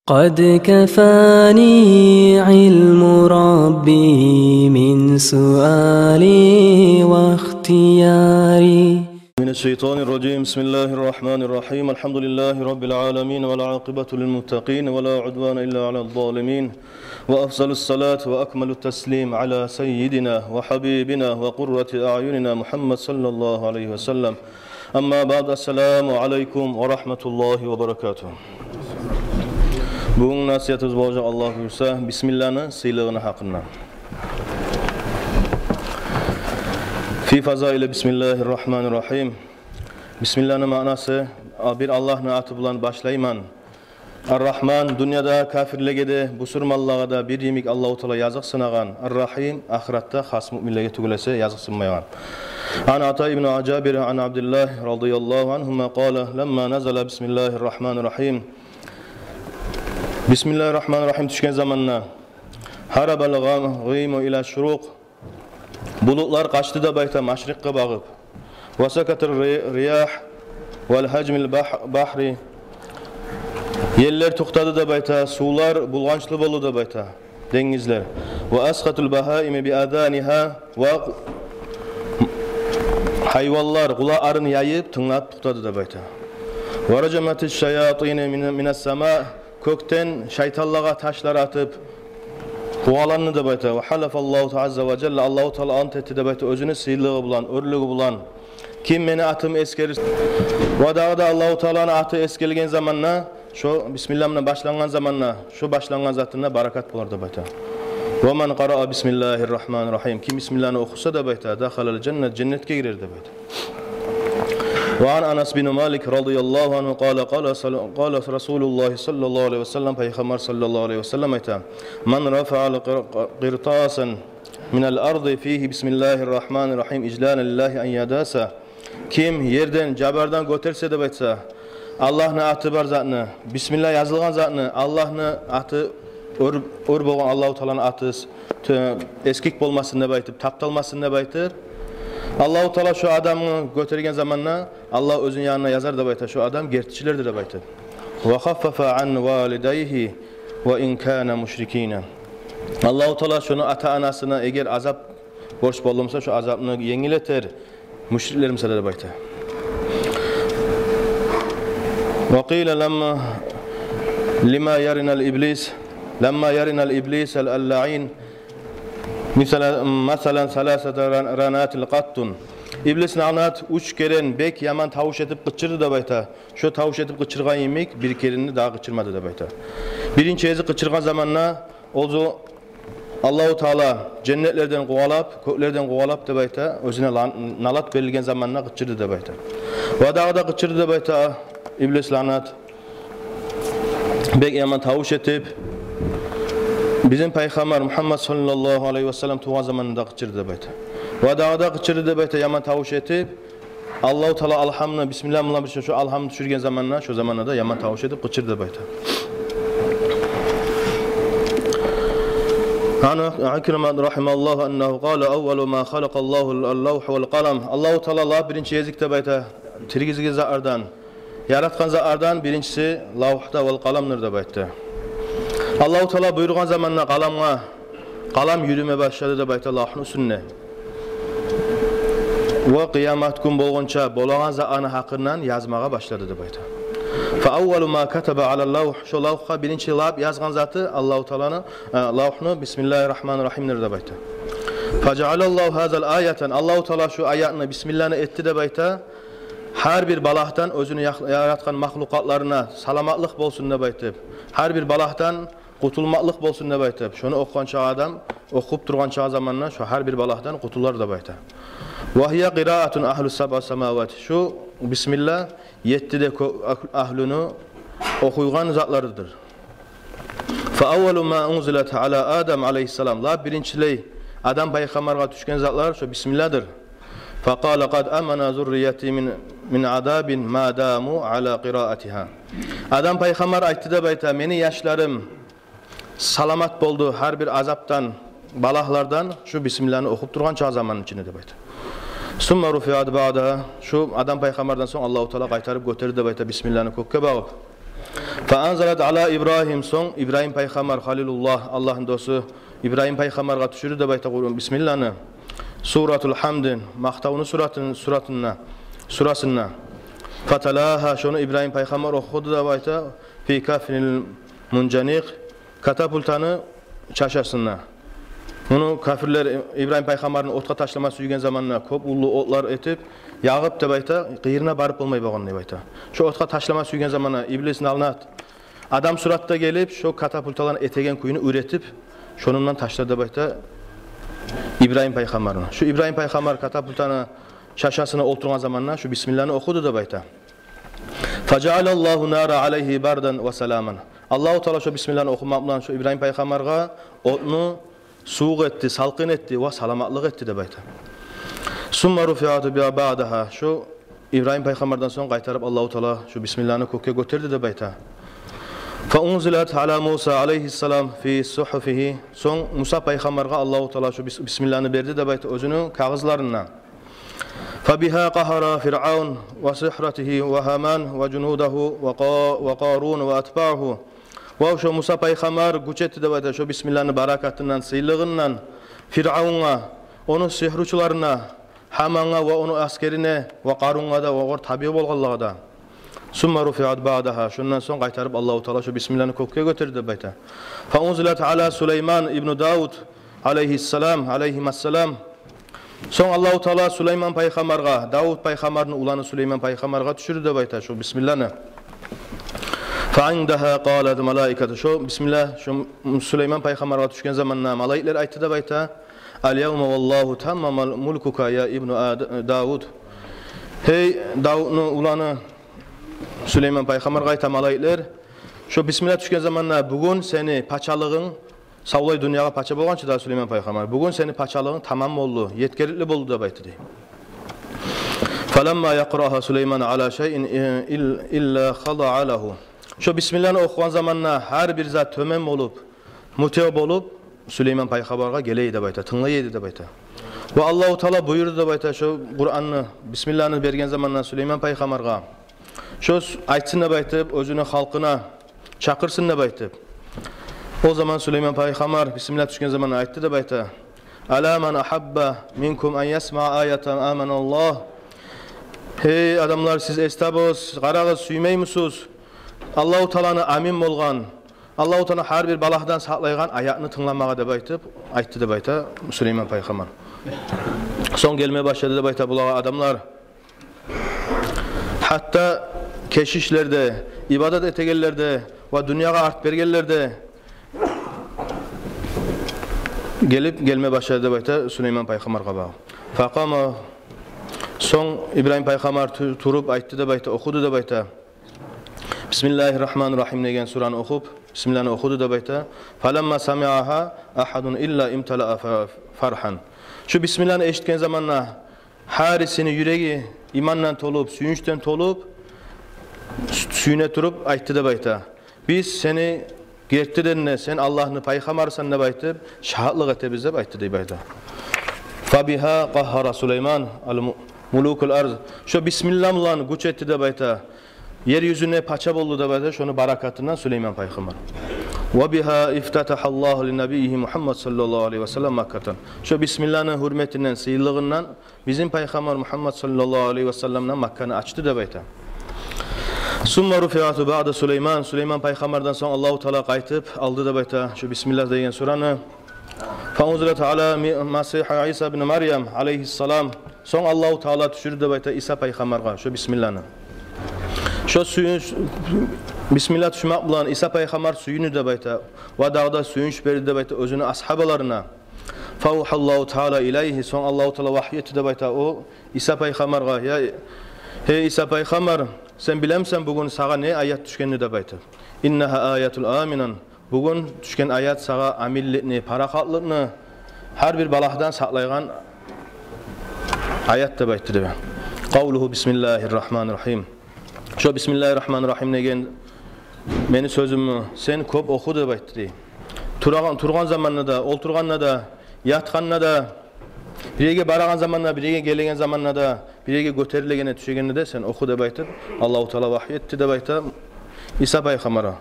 قد كفاني علم ربي من سؤالي واختياري من الشيطان الرجيم. بسم الله الرحمن الرحيم. الحمد لله رب العالمين والعاقبة للمتقين ولا عدوان إلا على الظالمين، وأفضل الصلاة وأكمل التسليم على سيدنا وحبيبنا وقرة أعيننا محمد صلى الله عليه وسلم. أما بعد، السلام عليكم ورحمة الله وبركاته. Bugün nasihatimiz olacak Allah buyursa Bismillah'ın sıylığını hakkında. Fi fazaile Bismillahirrahmanirrahim. Bismillah'ın manası bir Allah'ın atı bulan başlayman. Ar-Rahman dünyada kafirlegede busurmallağa da bir yemik Allah-u Teala yazık sınagan. Ar-Rahim ahiratta has müminlere tugulese yazık sınmayan. An Ata ibn Acabir an Abdullah radıyallahu anhuma qala lamma nazala Bismillahirrahmanirrahim. Bismillahirrahmanirrahim düşken zamanla harabal gıymu ila şuruk, bulutlar kaçtı da bayta maşrikka bağıp ve sakatır riyah vel hacmil bahri, yeller tuqtadı da bayta, sular bulgançlı bolu da bayta, dengizler ve asqatul bahaimi bi adaniha ve hayvanlar kula arın yayıp tınlat tuqtadı da bayta ve racamatis şayatine minas sama, kökten şeytanlığa taşlar atıp kuvalanını da bayta ve halafallahu azze ve celle Allahu Teala ant etti de bayta özünü sıylığı bulan, örlüğü bulan kim beni atım eskerir ve dağda Allahu Teala'nın atı eskelgen zamanla şu Bismillah'la başlangan zamanla şu başlangan zatına barakat bular da bayta. Ve men qara'a Bismillahirrahmanirrahim, kim Bismillah'ını okusa da bayta dakhalal cennet, cennetke girer de bayta. وعن أنس بن مالك رضي الله عنه قال رسول الله صلى الله عليه وسلم Peygamber sallallahu aleyhi ve sellem ayta men rafa'al qirtasan min al-ardı fihi Bismillahirrahmanirrahim iclanen lillahi an yadasa, kim yerden cabardan götürse de baytsa Allah'ın atı bar zatını, Bismillah yazılgan zatını, Allah'ın atı ör boğan Allahu Teala'nın atı eskik bolmasın da baytıp taptalmasın da baytır. Allah-u Teala şu adamı götürgen zamanla Allah özün yanına yazar da bayta, şu adam gertçilerdir de bayta. Ve khaffafa an validayhi ve in kana müşrikina. Allah-u Teala şunu ata anasına eğer azap borç bolumsa şu azabını yengileter, müşriklerimse de bayta. Ve qila lamma lima yarinal iblis lamma yarinal iblis al-la'in Mesela salasata ranatil qattun. İblis lanat üç keren bek yaman tavuş etip qıçırdı da bayta. Şu tavuş etip qıçırgan yemek bir kerini daha qıçırmadı da bayta. Birinci ezi qıçırgan zamanla ozu Allahu Teala cennetlerden qovalap, köklerden qovalap da bayta, özüne nalat verilgen zamanla qıçırdı da bayta. Ve dağda qıçırdı da bayta İblis lanat bek yaman tavuş etip bizim Peygamber Muhammed sallallahu aleyhi ve sellem tuğan zamanında qıçırdı bayta. Ve dağda qıçırdı bayta yaman tavuş etip Allah-u Teala alhamını Bismillahirrahmanirrahim şu alhamını düşürgen zamanla şu zamanla da yaman tavuş etip qıçırdı bayta. An Ikrimah rahimallahu ennehu qala evvelu ma khalaqallahu al-lawh vel qalam. Allah-u Teala birinci yezikte bayta tirgizgi zardan yaratgan zardan birincisi lavhda vel qalamdır da bayta. Allah-u Teala buyurgan zamanla kalam yürüme başladı da bayta Allah'ın üstüne. Ve kıyamet gün bolğunça bolagan zamanı hakkından yazmağa başladı da bayta. Fa evvelu ma kataba ala lawh, şu lawh'a birinci lab yazgan zatı Allah-u Teala'nın lawh'ını Bismillahirrahmanirrahim da bayta. Fa cealallahu hazal ayeten, Allah-u Teala şu ayetini Bismillah'ını etti de bayta. Her bir balahtan özünü yaratgan mahlukatlarına salamatlık bolsun da bayta. Her bir balahtan qutulmaqlıq bolsun da bayta. Şunu okuyan çağ adam, okup durgan çağ zamanla şu her bir balahdan qutular da bayta. Ve hiye qiraatun ahlus sab'a semavat. Şu Bismillah 7'de ahlunu okuygan zatlarıdır. Fa evvelu ma unzilat ala Adam aleyhisselam. La birinçiley Adam peygamberga düşken zatlar şu Bismillah'dır. Fa qala qad amana zurriyeti min adabin ma damu ala qiraatiha. Adam peygamber aytdı da bayta, meni yaşlarım salamat boldu her bir azaptan, balahlardan şu Bismillah'ını okup durgan çağ zamanın içinde de bayta. Summa rufi'at ba'da, şu adam peygamberden sonra Allah-u Teala qaytarıp götürdü de bayta Bismillah'ını kökке bağıp. Fa anzalat ala İbrahim son İbrahim peygamber Halilullah Allah'ın dostu İbrahim peygamberga düşürü de bayta Kur'an Bismillah'ını Suratul Hamd'in maqtavunu surasına Fatalaha şunu İbrahim peygamber okudu da bayta fi kafnil muncanik katapultanı çaşasına. Bunu kafirler İbrahim peygamberin otqa taşlaması suygan zamanına köp ullu otlar etip yağıp da bayta qıyırına barıp olmay bolğan ne bayta. Şu otqa taşlaması suygan zamanına iblisin alnat adam suratda gelip şu katapultaların etegen kuyunu üretip şonundan taşladı bayta İbrahim peygamberin. Şu İbrahim peygamber katapultanı şaşasına oturgan zamanına şu Bismillah'ını okudu da bayta. Facalallahu nara aleyhi bardan ve salaman. Allahu Teala şu Bismillah'ını okumak bilen şu İbrahim peygamberga otunu soğuk etti, salqın etti ve salamatlık etti de bayta. Summa rufi'atu bi ba'daha. Şu İbrahim peygamberden sonra qaytarıp Allahu Teala şu Bismillah'ını kökке götürdü de bayta. Fa unzilat ala Musa aleyhisselam fi suhufihi. Son Musa peygamberga Allahu Teala şu Bismillah'ını verdi de bayta özünün kağızlarına. Fa biha qahara Fir'aun ve sihratihi ve Haman ve cunudahu ve Qarun ve atba'uhu. Ve şu Musa peygamber güç etti de bayta şu Bismillah'ın barakatından, sıylığından Fir'aun'a, onun sihruçlarına, Haman'a ve onun askerine ve Qarun'a da ve or tabi bolğanlığa da. Summa rufi'at ba'daha. Şundan son qaytarıp Allahu Teala şu Bismillah'ını kökke götürdü de bayta. Fa unzilat ala Süleyman ibn Davud aleyhisselam. Son Allahu Teala Süleyman peygamberga, Davud peygamberin ulanı Süleyman peygamberga düşürdü de bayta şu Bismillah'ını. Fa'indaha qalat malaikatu. Şu Bismillah şu Süleyman peygamberga düşken zamanna malaikler aytdı da bayta. Al-yevme vallahu tammamal mulkuka ya ibn Davud. Hey Davud'un ulanı Süleyman peygamberga aytdı malaikler. Şu Bismillah düşken zamanna bugün seni paçalığın savlay dünyaya paça bolğança da Süleyman peygamber. Bugün seni paçalığın tamam boldu, yetkerlikli boldu da baytdı. Falamma yaqraha Süleyman ala şeyin illa khada'a lahu. Şu Bismillah'ını okuyan zamanla her bir zat tömen olup, mutev olup Süleyman peygamberga geleydi de bayta, tınlaydı da bayta. Ve Allahu Teala buyurdu da bayta şu Kur'an'ı Bismillah'ını bergen zamanla Süleyman peygamberga. Şu aytsın da baytıp özünü halkına çakırsın da baytıp. O zaman Süleyman peygamber Bismillah düşken zaman aytdı da bayta. Ala man ahabba minkum an yasma ayatan amanallah. Hey adamlar siz estabos, qarağız süymey musunuz? Allahu Teala'nı amin bolğan, Allahu Teala her bir balahdan saqlaygan ayatını tınlamağa da baytıp aytdı da bayta Süleyman peygamber. Son gelmeye başladı da bayta bulağa adamlar. Hatta keşişlerde, ibadet etegellerde ve dünyaya art bergellerde gelmeye başladı da bayta Süleyman peygamberga bağı. Faqama son İbrahim peygamber turup aytdı da bayta okudu da bayta. Bismillahirrahmanirrahim degen suranı okup Bismillah'ını okudu da bayta. Falamma sami'aha ahadun illa imtala'a farhan. Şu Bismillah'ını eşitken zamanla harisini yüreği imanla tolup, suyunçten tolup suyuna turup aytdı da bayta. Biz seni gerttirenine, sen Allah'ını peygambersan da baytıp şahitlik ete bize baytdı da bayta. Fabiha qahhara Süleyman al-mulukul arz. Şu Bismillah'la güç etti de bayta. Yeryüzüne paça boldu da bayta şunu barakatından Süleyman peygamber. Ve biha iftatahallahu linnabiyhi Muhammed sallallahu aleyhi ve sellem Makkatan. Şu Bismillah'ın hürmetinden, sıylığından bizim peygamber Muhammed sallallahu aleyhi ve sellem'den Makka'nı açtı da bayta. Summa rufi'atu ba'da Süleyman peygamberden sonra Allahu Teala qaytıp aldı da bayta şu Bismillah degen suranı. Fa unzilat ala Masih İsa ibn Meryem aleyhisselam. Son Allahu Teala düşürdü de bayta İsa peygamberga şu Bismillah'ını. Şu suyun Bismillah düşmek bilen İsa peygamber suyunu da bayta ve dağda suyunç berdi de bayta özünü ashabalarına. Fauhallahu Teala ileyhi son Allahu Teala vahyetti de bayta o İsa peygamberga ya hey İsa peygamber sen bilemsen bugün sağa ne ayet düşkenini de bayta. İnneha ayetul aminan. Bugün düşken ayet sağa amillikni, parakatlıkni her bir balahdan saklaygan ayet de bayta de. Kavluhu Bismillahirrahmanirrahim. Şu Bismillahirrahmanirrahim degen meni sözümü sen köp oku da bayta de. Turgan zamanında da, olturganla da, yatganla da, birege baragan zamanla, birege gelegen zamanla da, birege göterilegene düşegende de sen oku da bayta. Allahu Teala vahyetti de bayta. İsa peygamara.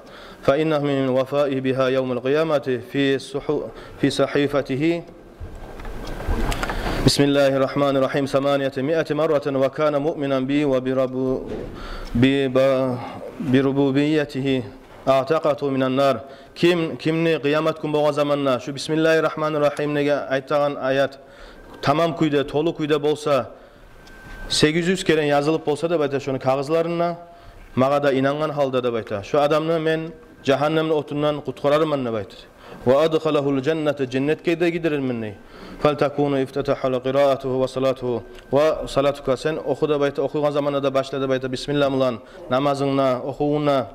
Fa innahu min vefaihi biha yevmel kıyameti fi sahifatihi. Bismillahirrahmanirrahim. 800 marraten ve kana mu'minen bi ve bi rububiyyetihi a'taqatu minan nar. Kimni kıyamet gün boğa zamanna şu Bismillahirrahmanirrahim nege aytağan ayat tamam kuyda, tolu kuyda bolsa 800 kere yazılıp bolsa da bayta şunu kağızlarına mağa da inangan halda da bayta. Şu adamını men cehennemin otundan kutkararım ne bayta. Ve adkhalahul cennete cennetke de giderilmen ne. Fal takunu iftataha qiraatuhu ve salatuhu ve salatuka sen oku da bayta okuyan zamanında da başladı bayta Bismillah ulan namazınla okuğunla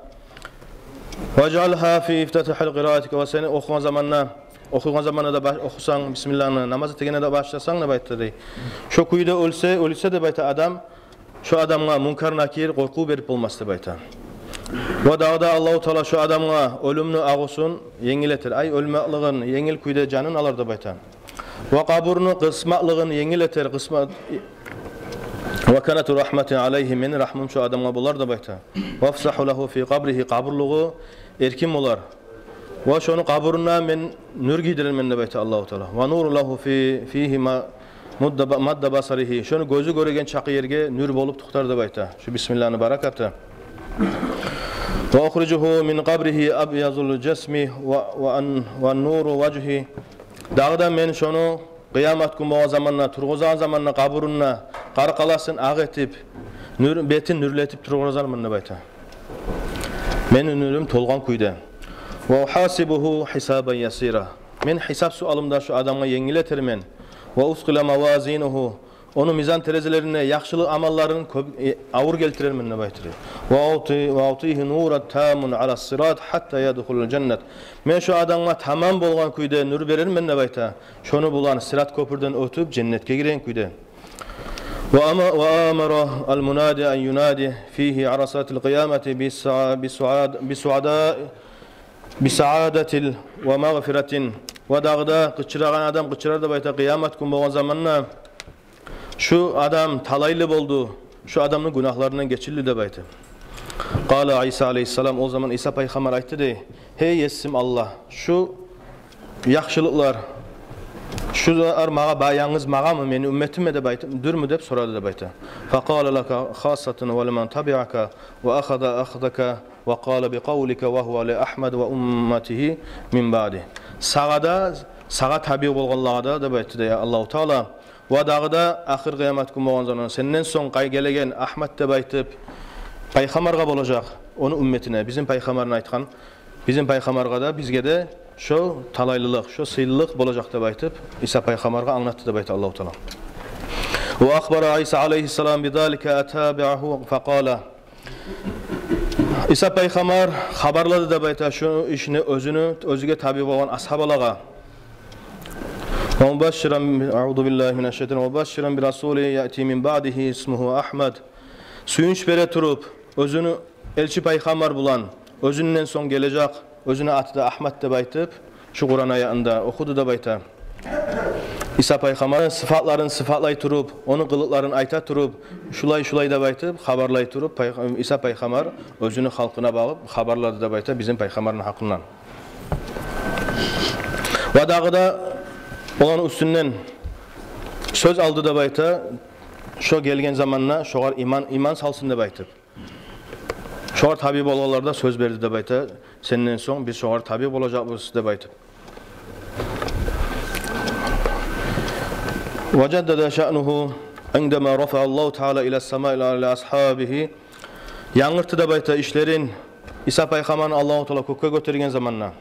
vec'alha fi iftatahil qiraatika ve sen okuyan zamanında da okusan Bismillah'ını namazı tegene de başlasan ne bayta dey. Şu kuyda ölse de bayta adam şu adamga munkar nakir korku berip bolmasdı bayta. Ve dağda Allahu Teala şu adamga ölümnü ağusun yengiletir. Ay ölmeklığın yengil kuyda canın alır da bayta. Ve kaburunu kısmaklığın yengiletir. Ve kanatu rahmetin aleyhi men rahmum şu adamga bular da bayta. Ve fsahu lehu fi kabrihi kaburluğu erkim olar. Ve şonu kaburuna men nur giydirilmen de bayta Allahu Teala. Ve nuru lehu fihi madda basarihi. Şonu gözü göregen çakı yerge nur bolup tutar da bayta. Şu Bismillah'ın barakatı. Ve ahricuhu min qabrihi abyazul cismi ve nuru vecihi. Dağda men şonu kıyamet gün boğa zamanına, turguzan zamanına kaburuna qarqalasın ağ etip, betin nürletip turguzalım ne bayta. Men önürüm tolgan kuyda. Ve uhasibuhu hisaban yasira. Men hisab sualımda şu adamga yengiletirmen. Ve usqila mawazinuhu. Onu mizan terezilerine yaxşılık amallarını ağır geltirermen ne baytır. Ve atihi nurat tamun ala sirat hatta yadkhulul cennet. Men şu adamga tamam bolgan kuyda nur berermen ne bayta. Şonu bulan sirat köprüden ötüp cennetke giren kuyda. Ve amara al munadi an yunadi fihi arasatil kıyameti bi saadatil ve mağfiretin. Ve dağda qıçıragan adam qıçırar da bayta kıyamet gün bolgan zamanna şu adam talaylı oldu. Şu adamın günahlarından geçildi de baytı. Qala İsa aleyhisselam o zaman İsa peygamber aytdı de hey yesim Allah şu yaxşılıklar şular mağa bayağınız mağa mı meni ümmetime de baytı dürmü dep soradı da baytı. Faqala laka khassatan ve liman tabi'aka ve akhadaka ve qala bi qawlika ve huve li Ahmed ve ummatihi min ba'di. Sağa tabi bolganlarda da baytı de Allahu Teala ve dağda ahir kıyamet günü boğan zaman senden son gelegen Ahmet de baytıp peygamberga bolacak onu ümmetine bizim peygamberin aytkan bizim peygamberga da bizge de şu talaylılık şu sıylılık bolacak da baytıp İsa peygamberga anlattı da baytı Allahu Teala. Ve akhbara İsa aleyhisselam bizalika atabi'ahu faqala İsa peygamber haberladı da baytı şu işini özüge tabi boğan ashabalaga ومبشرا أعوذ بالله من الشيطان ومبشرا برسول يأتي من بعده اسمه أحمد. Suyunç bere turup özünü elçi peygamber bulan özünden son gelecek özüne atıda Ahmet de baytıp şu Kur'an ayağında okudu da bayta. İsa peygamberin sıfatlarını sıfatlay turup onun kılıklarını ayta turup şulay da baytıp haberlay turup İsa peygamber özünü halkına bağıp haberladı da bayta bizim peygamberin hakkından. Ve dağda olan üstünden söz aldı da bayta şu gelgen zamanla şoğar iman salsın da baytıp şoğar tabi bolgalarda söz verdi da bayta senden son biz şoğar tabi bolacağız da baytıp vecaddada şa'nuhu indema rafa'a Allahu Teala ila as-sama'i ila ashabihi yangırtı da bayta işlerin İsa peygamberin Allahu Teala kökke götürgen zamanla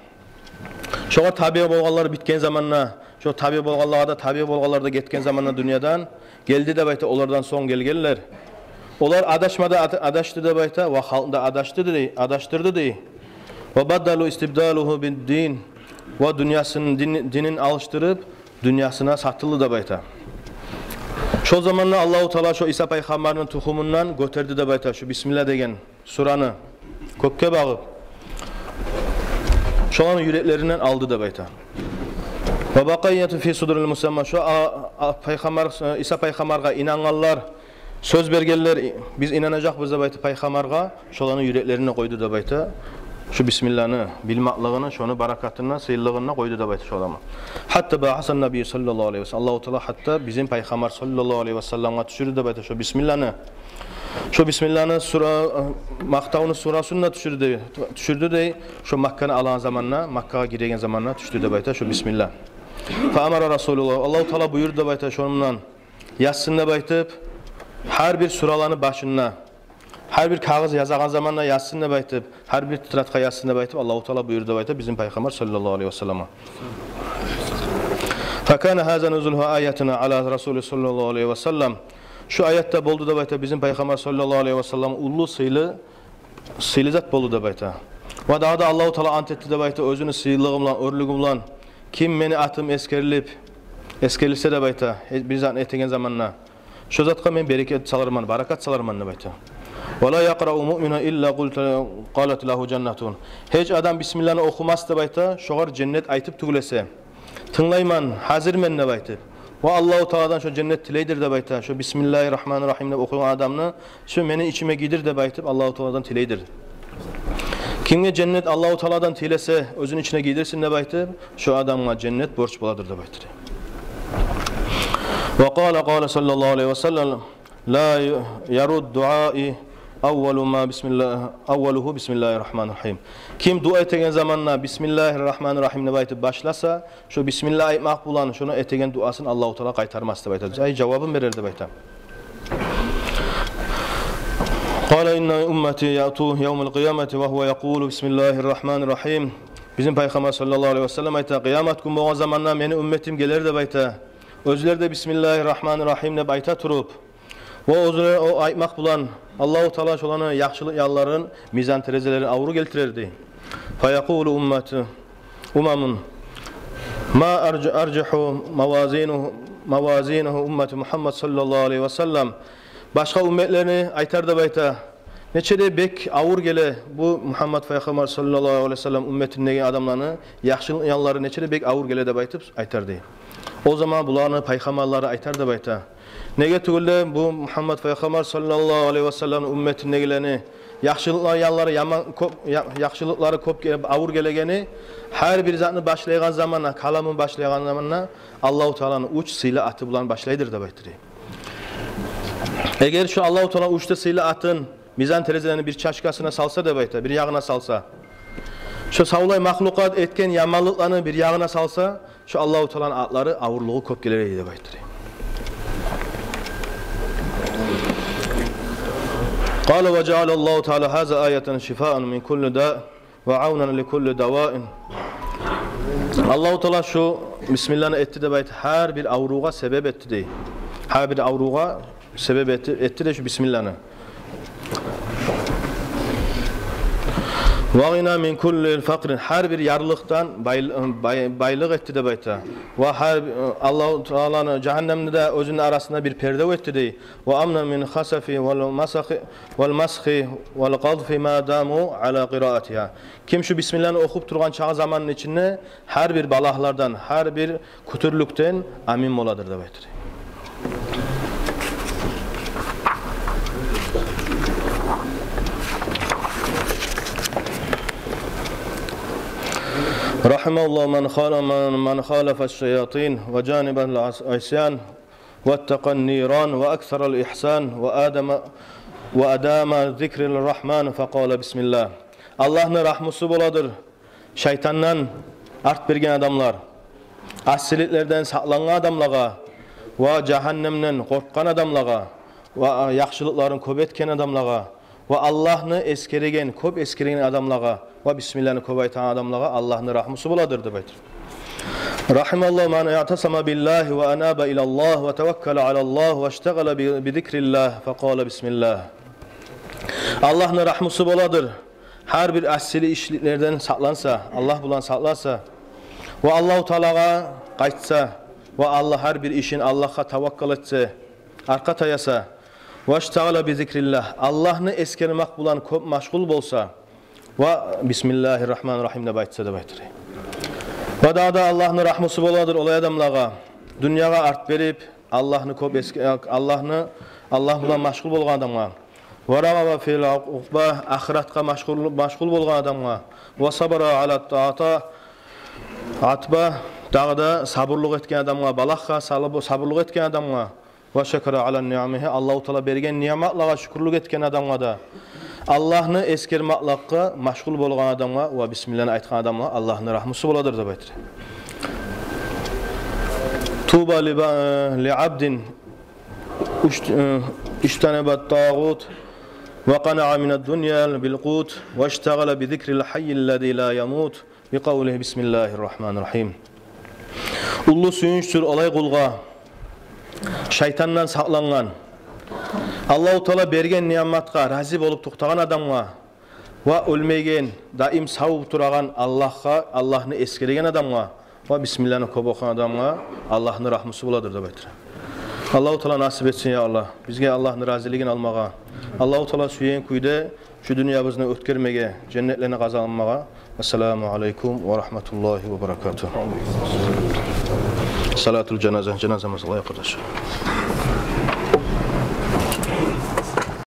şoğar tabi bolgalar bitken zamanla şu tabi bolgalarda getken zamanla dünyadan geldi de bayta onlardan son gelgeller. Olar adaştı da bayta ve halkında adaştırdı dey. Ve baddalu istibdaluhu bin din ve dünyasının dinin alıştırıp dünyasına satıldı da bayta. Şu zamanla Allahu Teala şu İsa peygamberinin tuhumundan götürdü de bayta şu Bismillah degen suranı kökke bağıp şu an yüreklerinden aldı da bayta. Ve bakiyatu fi suduril musamma şu peygamber İsa peygamberga inananlar Söz bergenler biz inanacakbız dep aytıp paygamarga şolany yüreklerine koydu dep ayta. Şu bismillah'ını, bilmaklığını, şonu barakatına, sıyıllığına koydu dep ayta şolama. Hatta ba Hasan Nabi sallallahu aleyhi ve sellem Allahu Teala hatta bizim paygamar sallallahu aleyhi ve sellem'e düşürdü dep ayta şu bismillah'ını. Şu bismillah'ını sura maktavını surasına düşürdü de şu Makkanı alan zamanna, Makkaga giregen zamanna düştü dep ayta şu bismillah. Fa amara Rasulullah Allahu Teala buyurdu dep ayta şonundan yazsın dep aytıp her bir suralarını başına, her bir kağıt yazagan zamanla yazsın dep aytıp, her bir titratga yazsın dep aytıp Allahu Teala buyurdu dep aytıp bizim paygambar sallallahu aleyhi ve sellem. Fa kana haza nuzulhu ayatuna ala Rasul sallallahu aleyhi ve sellem. Şu ayette boldu dep aytıp bizim paygambar sallallahu aleyhi ve sellem ullu sıylı zat boldu dep aytıp. Ve daha da Allahu Teala ant etti dep aytıp özünü sıyıllığımla, örlügümle kim meni atım eskerilse dep aytıp bir zat etegen zamanna şu zatqa men bereket salarman, barakat salarman dep ayta. Wala yaqra'u mu'minu illa qalat lahu jannatun. Hiç adam bismillah'ını okumas dep ayta, şoğar cennet aytıp tugulese. Tыңlayman, hazirmen dep aytıp. Wa Allahu Taala'dan şu cennet tileydir dep ayta. Şu bismillahirrahmanirrahim dep okuyan adamны şu meni içime gidir dep aytıp Allahu Taala'dan tileydir. Kimge cennet Allahu Taala'dan tilese, özün içine gidirsin dep aytıp, şu adamga cennet borç boladır dep aytır. وقال صلى الله عليه وسلم لا يرد دعائي أوله بسم الله الرحمن الرحيم. Kim dua etegen zamanla Bismillahirrahmanirrahim dep aytıp başlasa, şu bismillah aytmak bulan şunu etegen duasını Allahu Teala qaytarmas dep aytadi. Ay cevabın berer dep aytam. قال إن أمتي يأتوا يوم القيامة وهو يقول بسم الله الرحمن الرحيم. Bizim paygambar sallallahu aleyhi ve sellem ayta kıyamet günü bolan zamanla meni ümmetim gelir dep ayta. Özleri de Bismillahirrahmanirrahim dep ayta turup ve özleri o aytmak bulan Allahu Teala şolany yaxşılık yalların mizan terezelerini avru keltirerdi. Fa yaqulu ummamun ma arjahu mawazinuhu ummati Muhammed sallallahu aleyhi ve sellem. Başka ümmetlerini aytar dep ayta. Neçede bek avur gele bu Muhammed peygamber sallallahu aleyhi ve sellem ümmetindeki adamlarını yaxşılık yalları neçede bek avur gele dep aytıp aytardı. O zaman bularını paygamarları aytar dep ayta. Nege tugulde bu Muhammed peygamber sallallahu aleyhi ve sellem ümmetindegilerini yaxşılıklar yalları yaxşılıkları kop gelip avur gelegeni her bir zatını başlayan zamanla kalamın başlayan zamanla Allahu Teala'nın uç sıyla atı bulan başlaydır dep aytır. Eğer şu Allahu Teala uçta sıyla atın mizan terezelerini bir çaşkasına salsa dep ayta, bir yağına salsa. Şu savlay mahlukat etken yamanlıklarını bir yağına salsa, şu Allahu Teala'nın atları avurluğu kop gelir dep aytır. Qala ve ceale Allahu Teala haza ayeten şifaan min kulli da ve aunan li kulli dava'in. Allahu Teala şu bismillah'ını etti dep aytır. Her bir avruğa sebep etti dey. Her bir avruğa sebep etti de şu bismillah'ını. Vagina min kulli fakrin her bir yarlıktan baylık etti dep ayta. Ve her Allahu Teala'nın cehennemde de özünün arasında bir perde etti dey. Ve amna min khasafi vel maskhi vel qadfi ma damu ala qiraatiha. Kim şu bismillah'ını okup turgan çağı zamanın içinde her bir balahlardan, her bir kuturluktan amin boladır dep aytır. Rahimallahu man khalafa şeyatin ve canibel isyan ve taqan niran ve aksara'l ihsan ve adama zikril rahman faqala bismillah. Allah'ın rahmusu boladır. Şeytandan art bergen adamlar, asiliklerden saqlanan adamlaga ve cehennemden korkkan adamlaga ve yaxşılıkların köp etken adamlaga ve Allah'ını eskeregen, köp eskeregen adamlaga ve bismillah'ını köp aytan adamlaga Allah'ın rahmusu boladır dep aytır. Rahimallahu man ya'tasama billahi ve anaba ila Allah ve tevekkala ala Allah ve iştagala bi zikrillah faqala bismillah. Allah'ın rahmusu boladır. Her bir asili işliklerden saklansa, Allah bulan saklansa ve Allahu Teala'ga qaytsa ve Allah her bir işin Allah'a tevekkül etse, arka tayasa ve iştagala bi zikrillah. Allah'ını eskermek bulan köp maşgul bolsa ve bismillahirrahmanirrahim dep aytsa dep aytır. Ve daha da Allah'ın rahmusu boladır olay adamlaga. Dünyaya art verip, Allah'ını köp eski Allah bilan maşgul bolgan adamga wa ragaba fil uqba ahiratga maşgul bolgan adamga wa sabara ala taata atba dağda sabırlık etken adamga balakka sabırlık etken adamga wa şakara ala ni'amihi Allahu Teala bergen nimetlarga şükürlük etken adamga da Allah'ını eskermakla maşgul bolgan adamga ve bismillah'ını aytgan adamga Allah'ın rahmeti boladır dep aytır. Tuba li abdin iştanebat tağut ve qana'a mined dunya bil qut ve iştagala bi zikril hayyillezî la yamut bi kavlihi bismillahirrahmanirrahim. Ullu suyunçtur olay kulga şeytandan saklangan Allahu Teala bergen nimetga razı bolup tuktağan adamga ve ölmegen daim sağ turagan Allah'ını eskergen adamga ve bismillah'ını köp okuyan adamga Allah'ın rahmeti boladır dep aytır. Allahu Teala nasip etsin ya Allah. Bizge Allah'ın razıligini almaga. Allahu Teala süyen kuyda şu dünyabızını ötkermege, cennetlerini kazanmaga. Esselamu aleyküm ve rahmetullahi ve berekatuhu. Salatul cenazemiz Allah'a kardeşim.